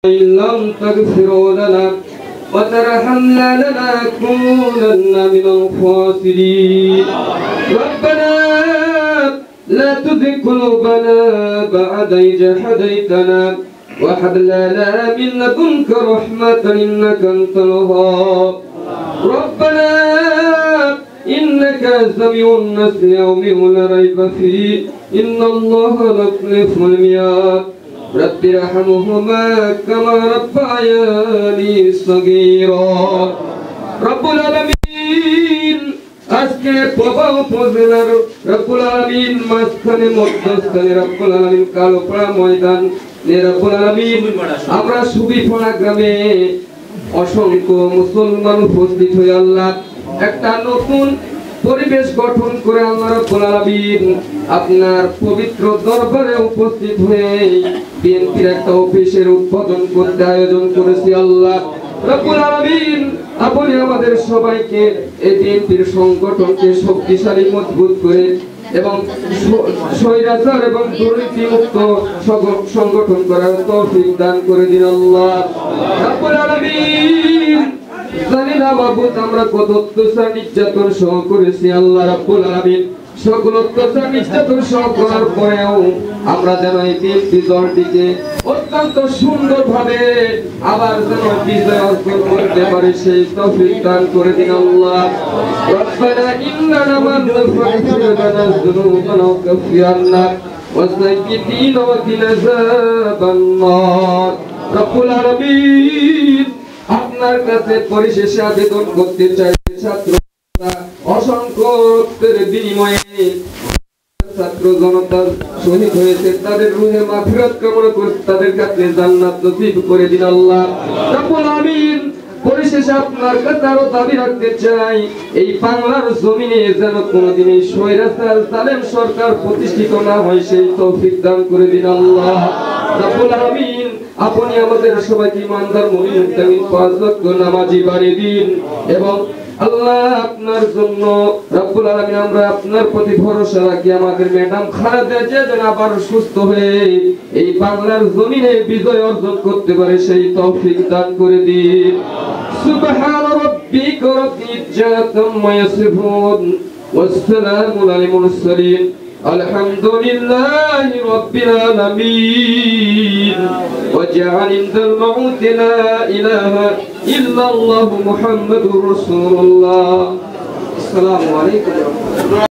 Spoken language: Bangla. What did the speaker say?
إن لم تغفر لنا وترحمنا لنكونن من الخاسرين. ربنا لا تزغ قلوبنا بعد إذ هديتنا وهب لنا من لدنك رحمة إنك أنت الوهاب. ربنا إنك سميع النسل يوم لا ريب فيه إن الله لا يخلف الميعاد. رب ارحمهما كما ربياني صغيرا. رب العالمين আজকে প্রভা উপজেলার রব্বুল আলামিন মাঝখানে মধ্যস্থানে রব্বুল আলামিন কালোপাড়া ময়দান রব্বুল আলামিন আমরা সুবিপাড়া গ্রামে অসংখ্য মুসলমান উপস্থিত হয়ে আল্লাহ একটা নতুন পরিবেশ গঠন করে আল্লাহ রাব্বুল আলামিন আপনার পবিত্র দরবারে উপস্থিত হয়ে বিএনপির একটা অফিসের উদ্বোধন করতে আয়োজন করেছি। আল্লাহ রাব্বুল আলামিন আপনি আমাদের সবাইকে এই বিএনপির সংগঠনকে শক্তিশালী মজবুত করে এবং স্বৈরাচার এবং দুর্নীতি মুক্ত সংগঠন করার তৌফিক দান করে দিন আল্লাহ রাব্বুল আলামিন। জানি না মাবুদ আমরা কত অত্যাচার নির্যাতন সহ করেছি আল্লাহ রাব্বুল আলামিন, সকল অত্যাচার নির্যাতন সহ করার পরেও আমরা যেন এই বিএনপি দলটিকে অত্যন্ত সুন্দরভাবে আবার যেন বিজয় অর্জন করতে পারি সেই তৌফিক দান করে দিন আল্লাহ। রব্বানা ইন্নানা মান ফাগফির লানা যুনুবানা ওয়া কাফির আন্না ওয়াসাইয়্যিদিনা ওয়া কিনা আযাবান নার। রব্বুল আলামিন আপনার কাছে পরিশেষে আবেদন করতে চাই, ছাত্ররা অসংখ্য রক্তের বিনিময়ে ছাত্র জনতা শহীদ হয়েছে, তাদের রুহে মাগফিরাত কামনা করে তাদের কাছে জান্নাত নসিব করে দিন আল্লাহ রাব্বুল আলামিন। পরিশেষে আপনার কাছে আরো দাবি রাখতে চাই, এই বাংলার জমিনে যেন কোনোদিন এই স্বৈরাচার জালেম সরকার প্রতিষ্ঠিত না হয় সেই তৌফিক দান করে দিন আল্লাহ রাব্বুল আলামিন। আপনি আমাদের সবাইকে ইমানদার মুমিন মুত্তাকিন পাঁচ ওয়াক্ত নামাজি বানিয়ে দিন এবং আল্লাহ আপনার জন্য রাব্বুল আলামিন আমরা আপনার প্রতি ভরসা রাখি আমাদের ম্যাডাম খালেদা জিয়া যেন আবার সুস্থ হয়ে এই বাংলার জমিনে বিজয় অর্জন করতে পারে সেই তৌফিক দান করে দিন। সুবহান রাব্বিকা রাব্বিল ইজ্জাতি আম্মা ইয়াসিফুন ওয়াস সালামু আলাল মুরসালিন আলহামদুলিল্লাহি রাব্বিল আলামিন। ওয়াজআল ইনদাল মাউতি লা ইলাহা ইল্লাল্লাহু মুহাম্মাদুর রাসূলুল্লাহ। আসসালামু আলাইকুম।